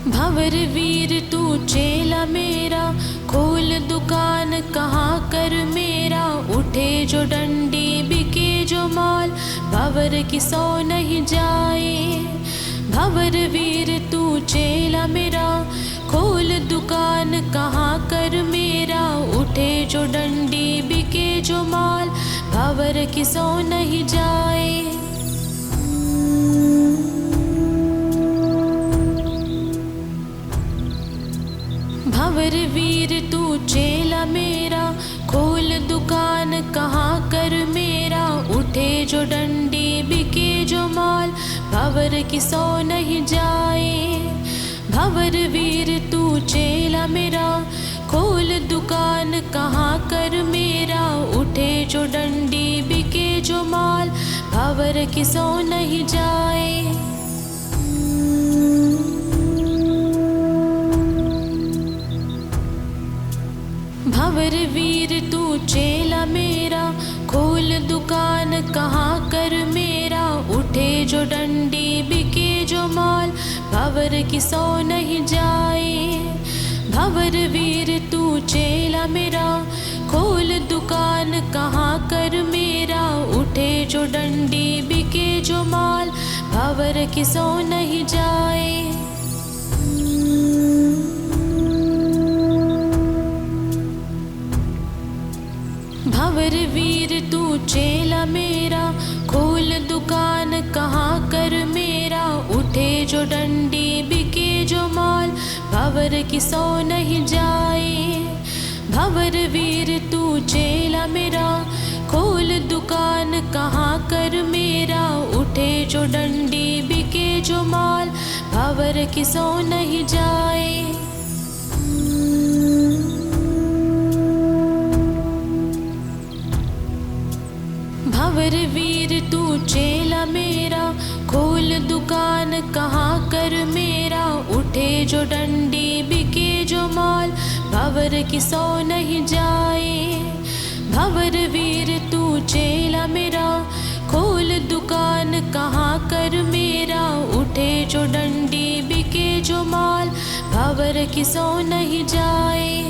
भंवर वीर तू चेला मेरा, खोल दुकान कहाँ कर मेरा। उठे जो डंडी बिके जो माल, भंवर की सौ नहीं जाए। भंवर वीर तू चेला मेरा, खोल दुकान कहाँ कर मेरा। उठे जो डंडी बिके जो माल, भंवर की सौ नहीं जाए। भंवर वीर तू चेला मेरा, खोल दुकान कहाँ कर मेरा। उठे जो डंडी बिके जो माल, भंवर की सौ नहीं जाए। भंवर वीर तू चेला मेरा, खोल दुकान कहाँ कर मेरा। उठे जो डंडी बिके जो माल, भंवर की सौ नहीं जाए। भंवर वीर तू चेला मेरा, खोल दुकान कहाँ कर मेरा। उठे जो डंडी बिके जो माल, भंवर की सौ नहीं जाए। भंवर वीर तू चेला मेरा, खोल दुकान कहाँ कर मेरा। उठे जो डंडी बिके जो माल, भंवर की सौ नहीं जाए। भंवर वीर तू चेला मेरा, खोल दुकान कहाँ कर मेरा। उठे जो डंडी बिके जो माल, भंवर की सौ नहीं जाए। भंवर वीर तू चेला मेरा, खोल दुकान कहाँ कर मेरा। उठे जो डंडी बिके जो माल, भंवर की सौ नहीं जाए। भंवर वीर तू चेला मेरा, खोल दुकान कहाँ कर मेरा। उठे जो डंडी बिके जो माल, भंवर की सौ नहीं जाए। भंवर वीर तू चेला मेरा, खोल दुकान कहाँ कर मेरा। उठे जो डंडी बिके जो माल, भंवर की सौ नहीं जाए।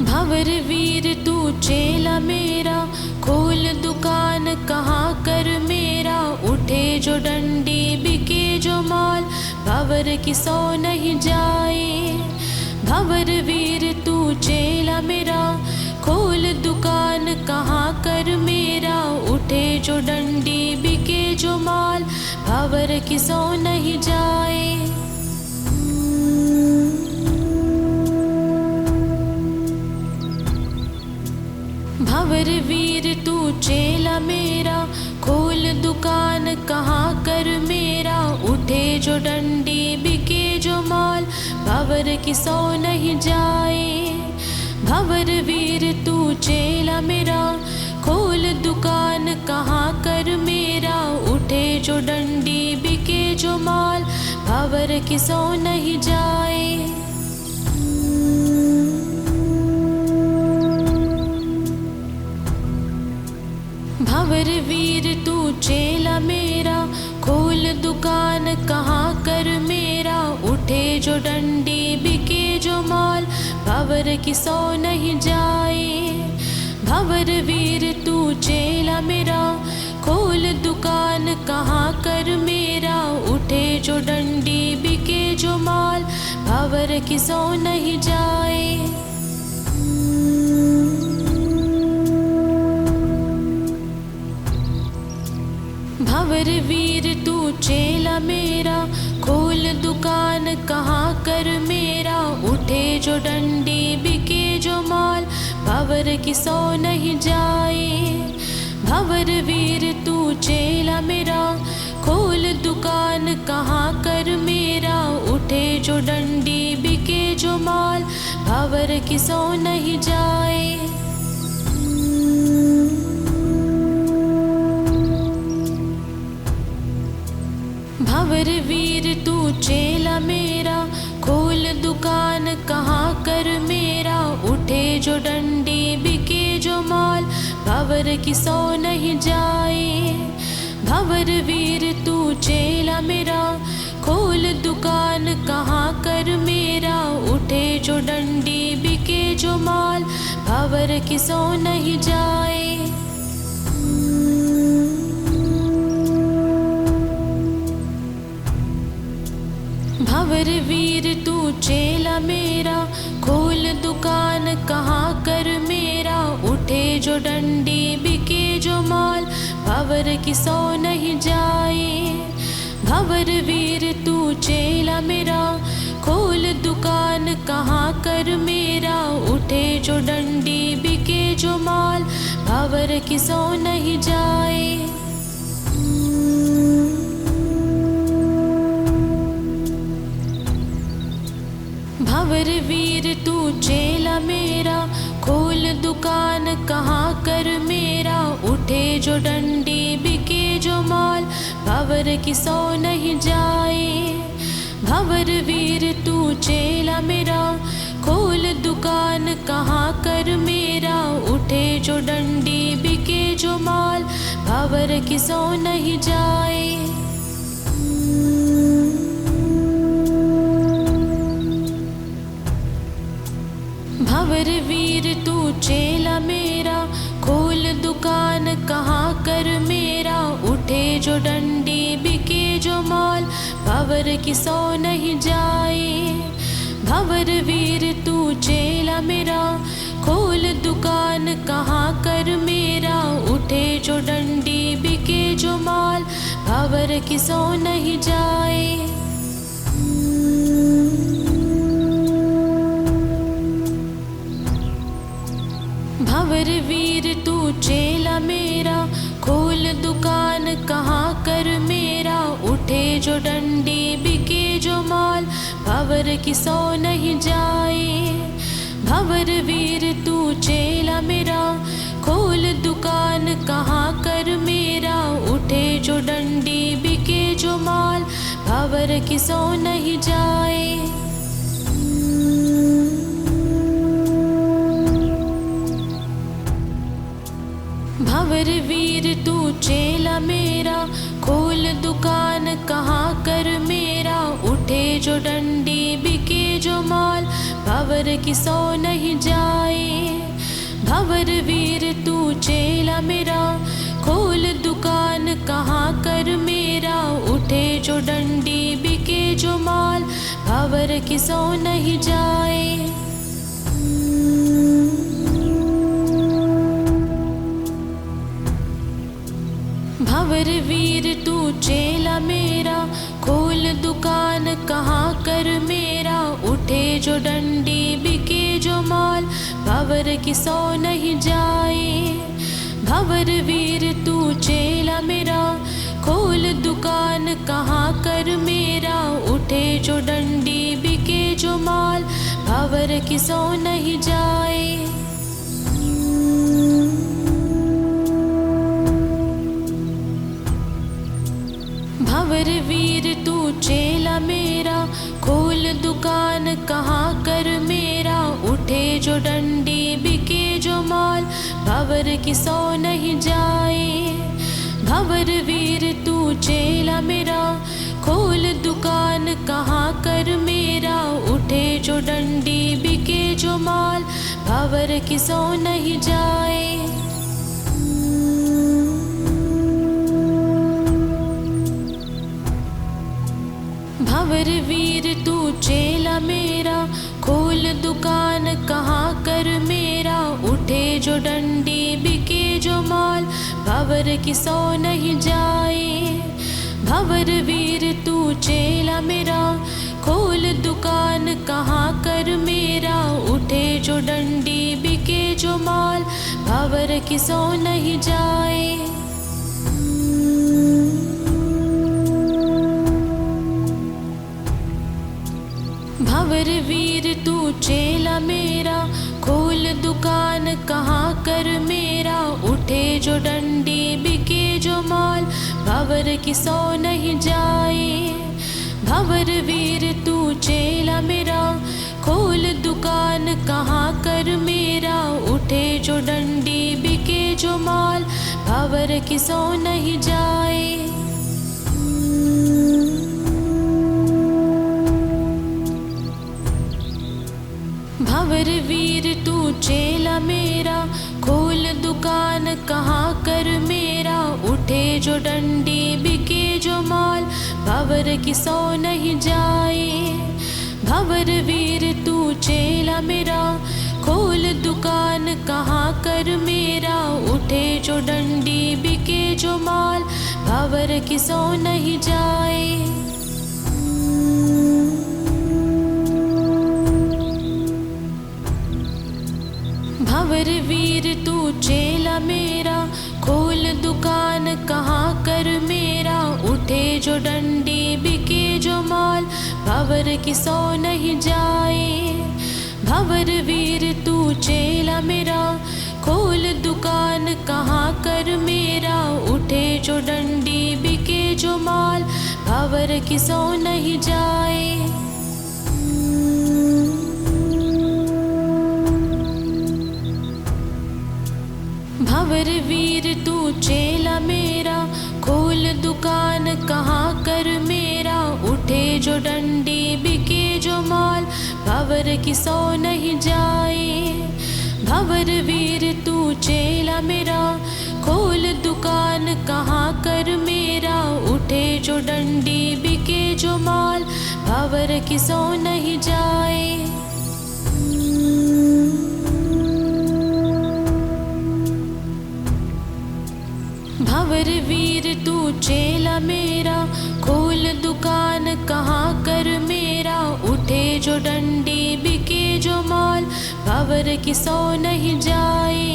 भंवर वीर तू चेला मेरा, खोल दुकान कहाँ कर मेरा। उठे जो डंडी बिके जो माल, भंवर की सौ नहीं जाए। भंवर वीर तू चेला मेरा, खोल दुकान कहाँ कर मेरा। उठे जो डंडी बिके जो माल, भंवर की सौ नहीं जाए। भंवर वीर तू चेला मेरा, खोल दुकान कहाँ कर मेरा। उठे जो डंडी बिके जो माल, भंवर की सौ नहीं जाए। भंवर वीर तू चेला मेरा, खोल दुकान कहाँ कर मेरा। उठे जो डंडी बिके जो माल, भंवर की सौ नहीं जाए। भंवर वीर तू चेला मेरा, खोल दुकान कहाँ कर मेरा। उठे जो डंडी बिके जो माल, भंवर की सौ नहीं जाए। भंवर वीर तू चेला मेरा, खोल दुकान कहाँ कर मेरा। उठे जो डंडी बिके जो माल, भंवर की सौ नहीं जाए। भंवर वीर तू चेला मेरा, खोल दुकान कहाँ कर मेरा। उठे जो डंडी बिके जो माल, भंवर की सौ नहीं जाए। भंवर वीर तू चेला मेरा, खोल दुकान कहाँ कर मेरा। उठे जो डंडी बिके जो माल, भंवर की सौ नहीं जाए। भंवर वीर तू चेला मेरा, खोल दुकान कहाँ कर मेरा। उठे जो डंडी बिके जो माल, भंवर की सो नहीं जाए। भंवर वीर तू चेला मेरा, खोल दुकान कहाँ कर मेरा, उठे जो डंडी बिके जो माल, भंवर की सो नहीं जाए। भंवर वीर तू चेला मेरा, खोल दुकान कहाँ कर मेरा, उठे जो डंडी बिके जो माल, भंवर की सो नहीं जाए। भंवर वीर तू चेला मेरा, खोल दुकान कहाँ कर मेरा, उठे जो डंडी बिके जो माल, भंवर की सो नहीं जाए। भंवर वीर तू चेला मेरा, खोल दुकान कहाँ कर मेरा, उठे जो डंडी बिके जो माल, भंवर की सो नहीं जाए। भंवर वीर तू चेला मेरा, खोल दुकान कहाँ कर मेरा, उठे जो डंडी बिके जो माल, भंवर की सो नहीं जाए। भंवर वीर तू चेला मेरा, खोल दुकान कहाँ कर मेरा, उठे जो डंडी बिके जो माल, भंवर की सो नहीं जाए। भंवर वीर तू चेला मेरा, खोल दुकान कहाँ कर मेरा, उठे जो डंडी बिके जो माल, भंवर की सो नहीं जाए। भंवर वीर तू चेला मेरा, खोल दुकान कहाँ कर मेरा, उठे जो डंडी बिके जो माल, भंवर की सो नहीं जाए। भंवर वीर तू चेला मेरा, खोल दुकान कहाँ कर मेरा, उठे जो डंडी बिके जो माल, भंवर की सो नहीं जाए। भंवर वीर तू चेला मेरा, खोल दुकान कहाँ कर मेरा, उठे जो डंडी बिके जो माल, भंवर की सो नहीं जाए। भंवर वीर तू चेला मेरा, खोल दुकान कहाँ कर मेरा, उठे जो डंडी बिके जो माल, भंवर की सो नहीं जाए। भंवर वीर तू चेला मेरा, खोल दुकान कहाँ कर मेरा, उठे जो डंडी बिके जो माल, भंवर की सो नहीं जाए। भंवर वीर तू चेला मेरा, खोल दुकान कहाँ कर मेरा, उठे जो डंडी बिके जो माल, भंवर की सो नहीं जाए। भंवर वीर तू चेला मेरा, खोल दुकान कहाँ कर मेरा, उठे जो डंडी बिके जो माल, भंवर की सो नहीं जाए। भंवर वीर तू चेला मेरा, खोल दुकान कहाँ कर मेरा, उठे जो डंडी बिके जो माल, भंवर की सो नहीं जाए। भंवर वीर तू चेला मेरा, खोल दुकान कहाँ कर मेरा, उठे जो डंडी बिके जो माल, भंवर की सो नहीं जाए। भंवर वीर तू चेला मेरा, खोल दुकान कहाँ कर मेरा, उठे जो डंडी बिके जो माल, भंवर की सो नहीं जाए। भंवर वीर तू चेला मेरा, खोल दुकान कहाँ कर मेरा, उठे जो डंडी बिके जो माल, भंवर की सो नहीं जाए। भंवर वीर तू चेला मेरा, खोल दुकान कहाँ कर मेरा, उठे जो डंडी बिके जो माल, भंवर की सो नहीं जाए। भंवर वीर तू चेला मेरा, खोल दुकान कहाँ कर मेरा, उठे जो डंडी बिके जो माल, भंवर की सो नहीं जाए। भंवर वीर तू चेला मेरा, खोल दुकान कहाँ कर मेरा, उठे जो डंडी बिके जो माल, भंवर की सो नहीं जाए। भंवर वीर तू चेला मेरा, खोल दुकान कहाँ कर मेरा, उठे जो डंडी बिके जो माल, भंवर की सो नहीं जाए। भंवर वीर तू चेला मेरा, खोल दुकान कहाँ कर मेरा, उठे जो डंडी बिके जो माल, भंवर की सो नहीं जाए। भंवर वीर तू चेला मेरा, खोल दुकान कहाँ कर मेरा, उठे जो डंडी बिके जो माल, भंवर की सो नहीं जाए। भंवर वीर तू चेला मेरा, खोल दुकान कहाँ कर मेरा, उठे जो डंडी बिके जो माल, भंवर की सो नहीं जाए। भंवर वीर तू चेला मेरा, खोल दुकान कहाँ कर मेरा, उठे जो डंडी बिके जो माल, भंवर की सो नहीं जाए।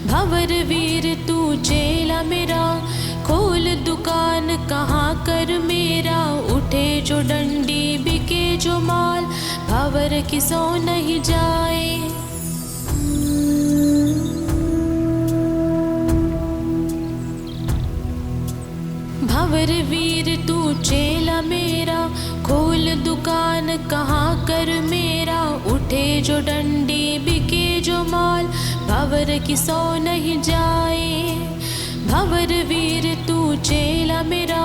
भंवर वीर तू चेला मेरा, खोल दुकान कहाँ कर मेरा, उठे जो डंडी बिके जो माल, भंवर की सो नहीं जाए। भंवर वीर तू चेला मेरा, खोल दुकान कहाँ कर मेरा, उठे जो डंडी बिके जो माल, भंवर की सो नहीं जाए। भंवर वीर तू चेला मेरा,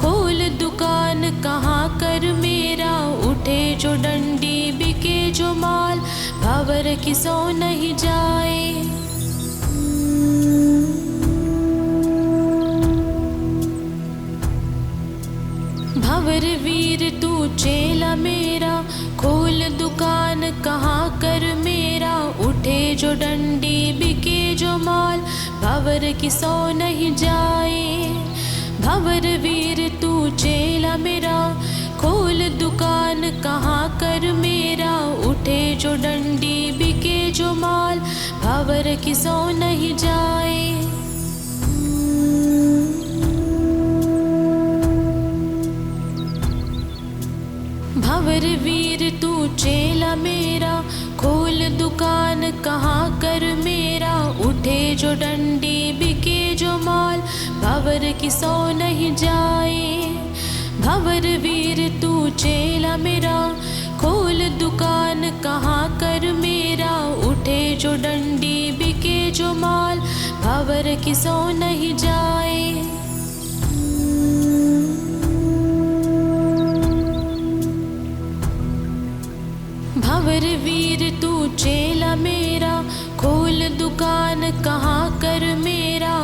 खोल दुकान कहाँ कर मेरा, उठे जो डंडी बिके जो माल, भंवर की सो नहीं जाए। भंवर वीर तू चेला मेरा, खोल दुकान कहाँ कर मेरा, उठे जो डंडी बिके जो माल, भंवर की सो नहीं जाए। भंवर वीर तू चेला मेरा, खोल दुकान कहाँ कर मेरा, उठे जो डंडी बिके जो माल, भंवर की सो नहीं जाए। भंवर वीर तू चेला मेरा, खोल दुकान कहाँ कर मेरा, उठे जो डंडी बिके जो माल, भंवर की सो नहीं जाए। भंवर वीर तू चेला मेरा, खोल दुकान कहाँ कर मेरा, उठे जो डंडी बिके जो माल, भंवर की सो नहीं जाए। भंवर वीर तू चेला मेरा, खोल दुकान कहाँ कर मेरा,